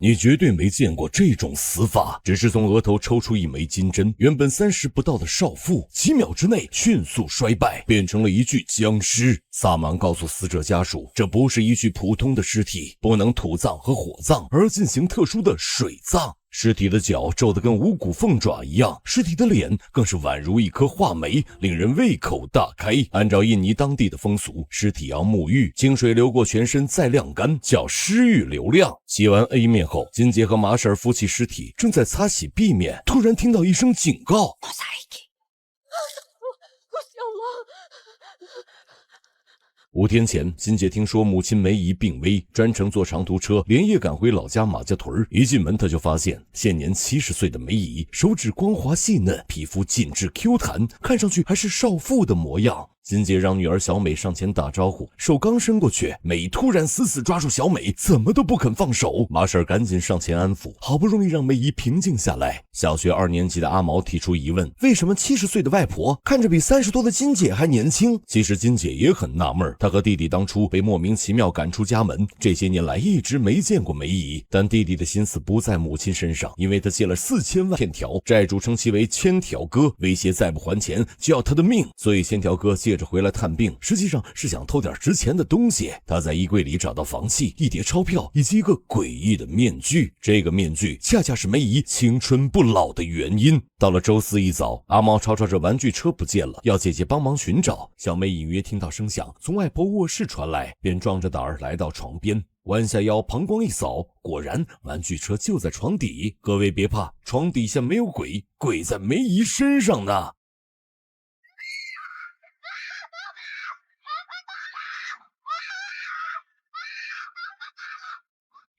你绝对没见过这种死法，只是从额头抽出一枚金针，原本30不到的少妇，几秒之内迅速衰败，变成了一具僵尸。萨满告诉死者家属，这不是一具普通的尸体，不能土葬和火葬，而进行特殊的水葬。尸体的脚皱得跟五谷凤爪一样，尸体的脸更是宛如一颗画眉，令人胃口大开。按照印尼当地的风俗，尸体要沐浴，清水流过全身再晾干，叫尸浴流亮。洗完 A 面后，金姐和马婶夫妻尸体正在擦洗 B 面，突然听到一声警告。5天前，金姐听说母亲梅姨病危，专程坐长途车连夜赶回老家马家屯。一进门，她就发现现年70岁的梅姨，手指光滑细嫩，皮肤紧致 Q 弹，看上去还是少妇的模样。金姐让女儿小美上前打招呼，手刚伸过去，美突然死死抓住小美，怎么都不肯放手。马婶赶紧上前安抚，好不容易让梅姨平静下来。小学2年级的阿毛提出疑问，为什么70岁的外婆看着比30多的金姐还年轻？其实金姐也很纳闷，她和弟弟当初被莫名其妙赶出家门，这些年来一直没见过梅姨，但弟弟的心思不在母亲身上，因为他借了4000万欠条，债主称其为千条哥，威胁再不还钱就要他的命，所以千条哥借着回来探病，实际上是想偷点值钱的东西。他在衣柜里找到房契、一叠钞票以及一个诡异的面具，这个面具恰恰是梅姨青春不老的原因。到了周4一早，阿毛吵吵着玩具车不见了，要姐姐帮忙寻找。小梅隐约听到声响从外婆卧室传来，便壮着胆儿来到床边，弯下腰膀胱一扫，果然玩具车就在床底。各位别怕，床底下没有鬼，鬼在梅姨身上呢。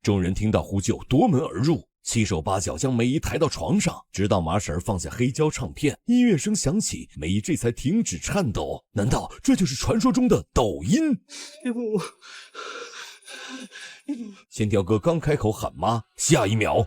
众人听到呼救，夺门而入，七手八脚将梅姨抬到床上，直到马婶放下黑胶唱片，音乐声响起，梅姨这才停止颤抖。难道这就是传说中的抖音？千条哥刚开口喊妈，下一秒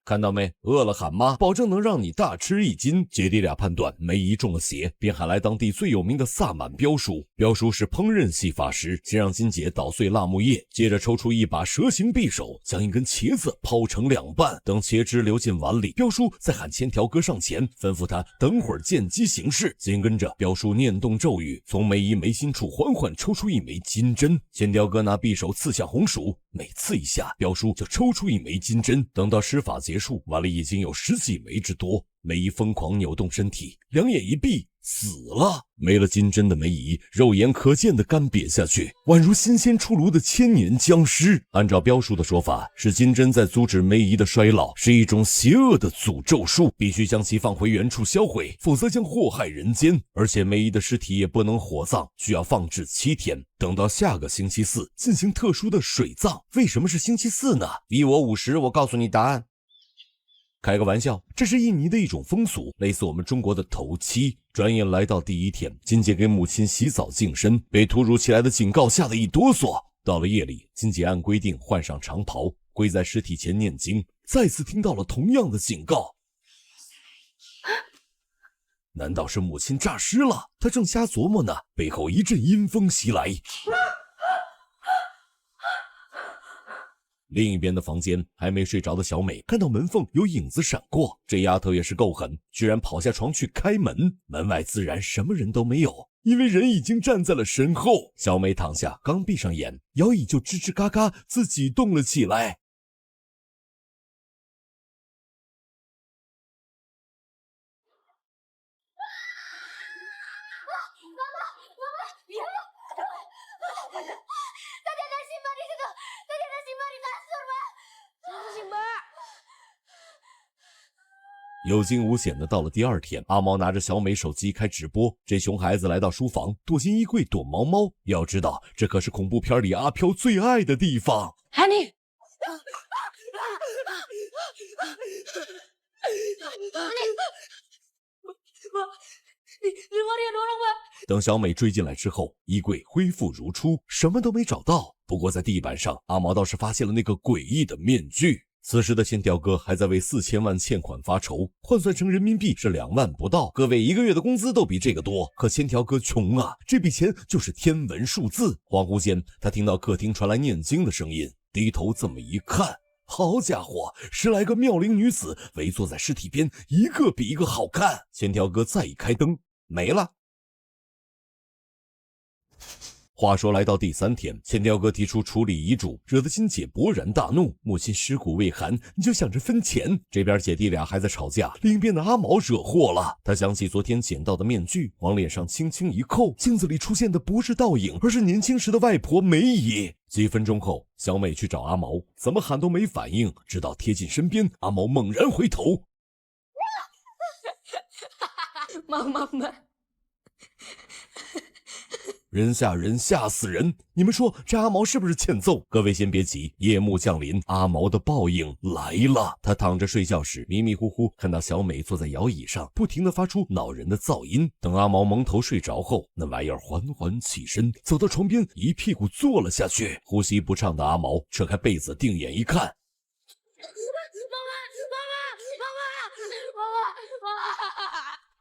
看到没？饿了喊妈，保证能让你大吃一惊。姐弟俩判断梅姨中了邪，便喊来当地最有名的萨满彪叔。彪叔是烹饪系法师，先让金姐捣碎辣木叶，接着抽出一把蛇形匕首，将一根茄子抛成2半，等茄汁流进碗里，彪叔再喊千条哥上前，吩咐他等会儿见机行事。紧跟着，彪叔念动咒语，从梅姨眉心处缓缓抽出一枚金针。千条哥拿匕首刺向红薯，每刺一下，彪叔就抽出一枚金针。等到施法结束，碗里已经有10几枚之多。梅姨疯狂扭动身体，两眼一闭，死了。没了金针的梅姨，肉眼可见的干瘪下去，宛如新鲜出炉的千年僵尸。按照彪叔的说法，是金针在阻止梅姨的衰老，是一种邪恶的诅咒术，必须将其放回原处销毁，否则将祸害人间。而且梅姨的尸体也不能火葬，需要放置7天，等到下个星期4进行特殊的水葬。为什么是星期4呢？逼我50，我告诉你答案。开个玩笑，这是印尼的一种风俗，类似我们中国的头七。转眼来到第1天，金姐给母亲洗澡净身，被突如其来的警告吓得一哆嗦。到了夜里，金姐按规定换上长袍，跪在尸体前念经，再次听到了同样的警告。难道是母亲诈尸了？她正瞎琢磨呢，背后一阵阴风袭来。另一边的房间，还没睡着的小美看到门缝有影子闪过，这丫头也是够狠，居然跑下床去开门。门外自然什么人都没有，因为人已经站在了身后。小美躺下，刚闭上眼，摇椅就吱吱嘎嘎自己动了起来。有惊无险的到了第2天，阿毛拿着小美手机开直播，这熊孩子来到书房，躲进衣柜躲猫猫。要知道，这可是恐怖片里阿飘最爱的地方。Honey， 等小美追进来之后，衣柜恢复如初，什么都没找到。不过在地板上，阿毛倒是发现了那个诡异的面具。此时的千条哥还在为4000万欠款发愁，换算成人民币是2万不到。各位一个月的工资都比这个多，可千条哥穷啊，这笔钱就是天文数字。恍惚间，他听到客厅传来念经的声音，低头这么一看，好家伙，10来个妙龄女子围坐在尸体边，一个比一个好看。千条哥再一开灯，没了。话说来到第3天，千条哥提出处理遗嘱，惹得金姐勃然大怒。母亲尸骨未寒，你就想着分钱。这边姐弟俩还在吵架，另一边的阿毛惹祸了。他想起昨天捡到的面具，往脸上轻轻一扣，镜子里出现的不是倒影，而是年轻时的外婆梅姨。几分钟后，小美去找阿毛，怎么喊都没反应，直到贴近身边，阿毛猛然回头。妈妈们。人吓人，吓死人！你们说这阿毛是不是欠揍？各位先别急，夜幕降临，阿毛的报应来了。他躺着睡觉时，迷迷糊糊看到小美坐在摇椅上，不停地发出恼人的噪音。等阿毛蒙头睡着后，那玩意儿缓缓起身，走到床边，一屁股坐了下去。呼吸不畅的阿毛扯开被子，定眼一看。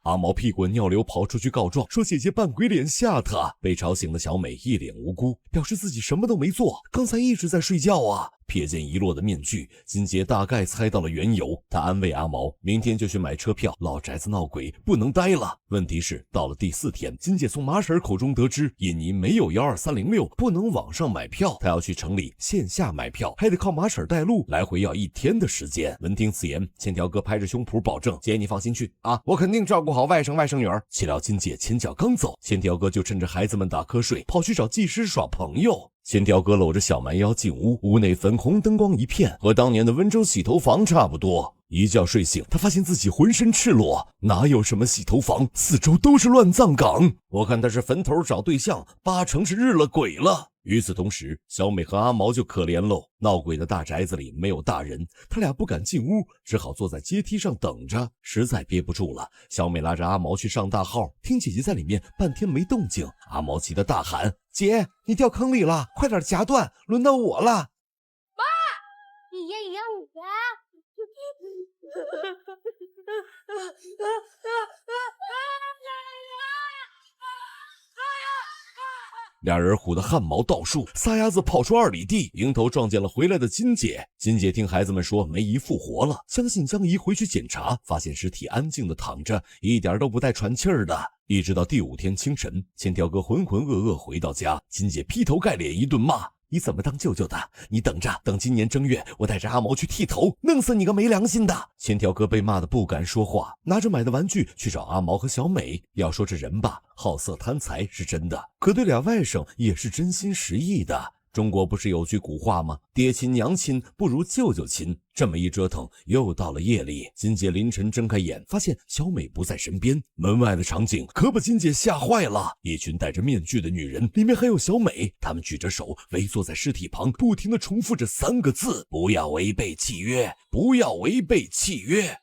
阿毛屁滚尿流跑出去告状，说姐姐扮鬼脸吓他。被吵醒的小美一脸无辜，表示自己什么都没做，刚才一直在睡觉啊。瞥见遗落的面具，金姐大概猜到了缘由，她安慰阿毛，明天就去买车票，老宅子闹鬼不能待了。问题是到了第4天，金姐从马婶口中得知印尼没有12306，不能网上买票，她要去城里线下买票，还得靠马婶带路，来回要1天的时间。闻听此言，千条哥拍着胸脯保证，姐你放心去啊，我肯定照顾好外甥女儿。岂料金姐前脚刚走，千条哥就趁着孩子们打瞌睡，跑去找技师耍朋友。千条哥搂着小蛮腰进屋，屋内粉红灯光一片，和当年的温州洗头房差不多。一觉睡醒，他发现自己浑身赤裸，哪有什么洗头房，四周都是乱葬岗。我看他是坟头找对象，8成是日了鬼了。与此同时，小美和阿毛就可怜喽。闹鬼的大宅子里没有大人，他俩不敢进屋，只好坐在阶梯上等着。实在憋不住了，小美拉着阿毛去上大号，听姐姐在里面半天没动静，阿毛急得大喊：姐，你掉坑里了，快点夹断，轮到我了。爸，你也让我夹。俩人唬得汗毛倒竖，撒丫子跑出2里地，迎头撞见了回来的金姐。金姐听孩子们说梅姨复活了，相信江姨回去检查，发现尸体安静的躺着，一点都不带喘气儿的。一直到第5天清晨，千条哥浑浑噩噩回到家，金姐劈头盖脸一顿骂：你怎么当舅舅的？你等着，等今年正月，我带着阿毛去剃头，弄死你个没良心的！千条哥被骂得不敢说话，拿着买的玩具去找阿毛和小美。要说这人吧，好色贪财是真的，可对俩外甥也是真心实意的。中国不是有句古话吗？爹亲娘亲不如舅舅亲。这么一折腾，又到了夜里。金姐凌晨睁开眼，发现小美不在身边。门外的场景可把金姐吓坏了，一群戴着面具的女人，里面还有小美，她们举着手围坐在尸体旁，不停地重复着3个字：不要违背契约，不要违背契约。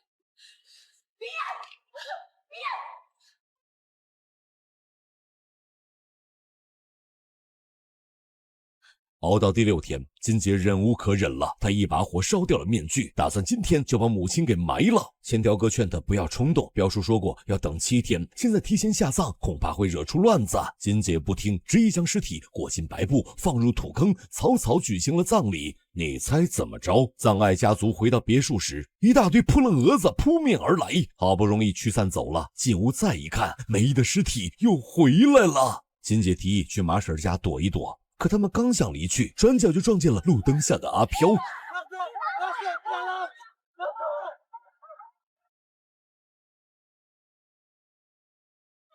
熬到第6天，金姐忍无可忍了，她一把火烧掉了面具，打算今天就把母亲给埋了。千条哥劝她不要冲动，彪叔说过要等7天，现在提前下葬恐怕会惹出乱子。金姐不听，执意将尸体裹进白布，放入土坑，草草举行了葬礼。你猜怎么着？葬爱家族回到别墅时，一大堆扑棱蛾子扑面而来，好不容易驱散走了。进屋再一看，梅姨的尸体又回来了。金姐提议去马婶家躲一躲。可他们刚想离去，转角就撞见了路灯下的阿飘。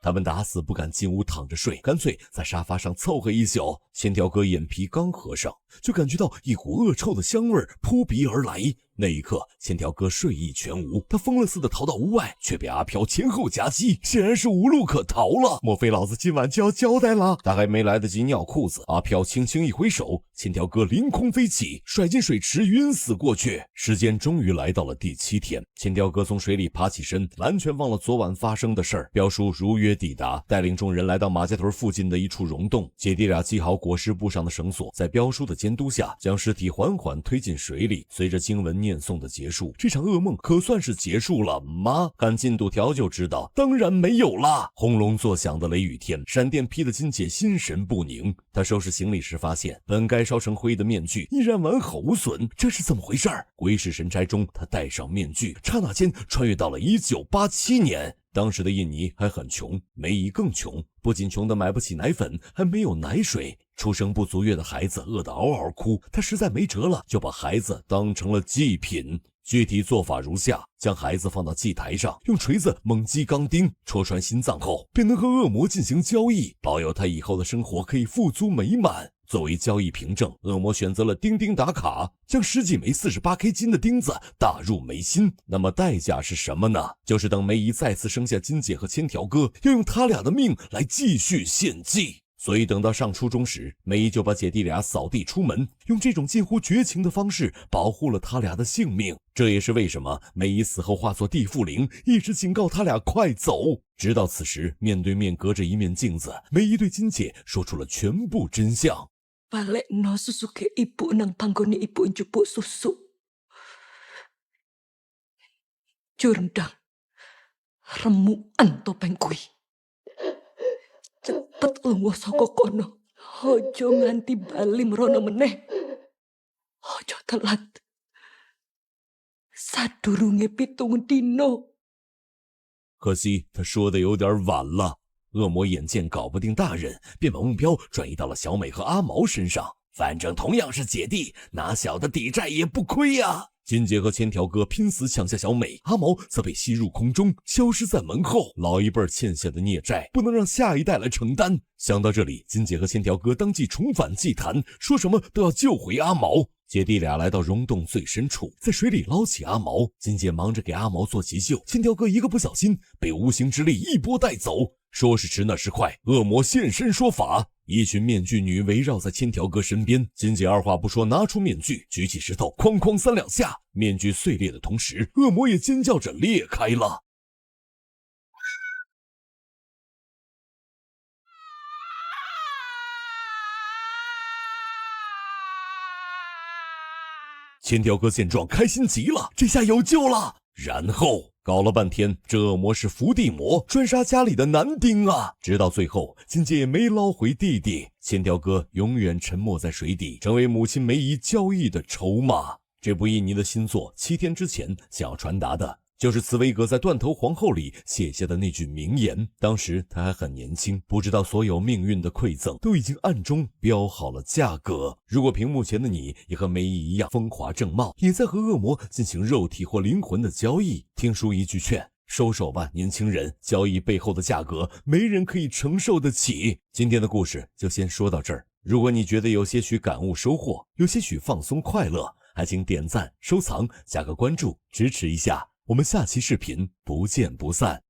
他们打死不敢进屋躺着睡，干脆在沙发上凑合一宿。千条哥眼皮刚合上，就感觉到一股恶臭的香味扑鼻而来。那一刻，千条哥睡意全无，他疯了似的逃到屋外，却被阿飘前后夹击，显然是无路可逃了。莫非老子今晚就要交代了？他还没来得及尿裤子，阿飘轻轻一挥手，千条哥凌空飞起，甩进水池，晕死过去。时间终于来到了第7天，千条哥从水里爬起身，完全忘了昨晚发生的事儿。彪叔如约抵达，带领众人来到马家屯附近的一处溶洞。姐弟俩系好裹尸布上的绳索，在彪叔的监督下，将尸体缓缓推进水里。随着经文念诵的结束，这场噩梦可算是结束了吗？看进度条就知道，当然没有啦！轰隆作响的雷雨天，闪电劈的金姐心神不宁。她收拾行李时发现，本该烧成灰的面具依然完好无损，这是怎么回事？鬼使神差中，她戴上面具，刹那间穿越到了1987年。当时的印尼还很穷，梅姨更穷，不仅穷得买不起奶粉，还没有奶水。出生不足月的孩子饿得嗷嗷哭，她实在没辙了，就把孩子当成了祭品。具体做法如下：将孩子放到祭台上，用锤子猛击钢钉，戳穿心脏后，便能和恶魔进行交易，保佑他以后的生活可以富足美满。作为交易凭证，恶魔选择了钉钉打卡，将10几枚48K 金的钉子打入眉心。那么代价是什么呢？就是等梅姨再次生下金姐和千条哥，要用他俩的命来继续献祭。所以等到上初中时，梅姨就把姐弟俩扫地出门，用这种近乎绝情的方式保护了他俩的性命。这也是为什么梅姨死后化作地缚灵，一直警告他俩快走。直到此时，面对面隔着一面镜子，梅姨对金姐说出了全部真相。Balekno susu ke ibu nang panggone ibu njupuk susu. Jurndang, remukan topeng kuwi. Cepet lunga saka kono. Aja nganti bali mrono meneh. Aja telat. Sadurunge 7 dino. 可惜他说的有点晚了。恶魔眼见搞不定大人，便把目标转移到了小美和阿毛身上。反正同样是姐弟，拿小的抵债也不亏呀。金姐和千条哥拼死抢下小美，阿毛则被吸入空中，消失在门后。老一辈欠下的孽债，不能让下一代来承担。想到这里，金姐和千条哥当即重返祭坛，说什么都要救回阿毛。姐弟俩来到溶洞最深处，在水里捞起阿毛。金姐忙着给阿毛做急救，千条哥一个不小心被无形之力一波带走。说时迟那时快，恶魔现身说法，一群面具女围绕在千条哥身边。金姐二话不说拿出面具，举起石头哐哐3、2下，面具碎裂的同时，恶魔也尖叫着裂开了。千条哥见状开心极了，这下有救了。然后搞了半天，这恶魔是伏地魔，专杀家里的男丁啊！直到最后，金姐也没捞回弟弟，千条哥永远沉没在水底，成为母亲梅姨交易的筹码。这部印尼的新作7天之前想要传达的，就是茨威格在《断头皇后》里写下的那句名言。当时他还很年轻，不知道所有命运的馈赠都已经暗中标好了价格。如果屏幕前的你也和梅姨一样风华正茂，也在和恶魔进行肉体或灵魂的交易，听书一句劝，收手吧，年轻人！交易背后的价格，没人可以承受得起。今天的故事就先说到这儿。如果你觉得有些许感悟收获，有些许放松快乐，还请点赞、收藏、加个关注，支持一下。我们下期视频不见不散。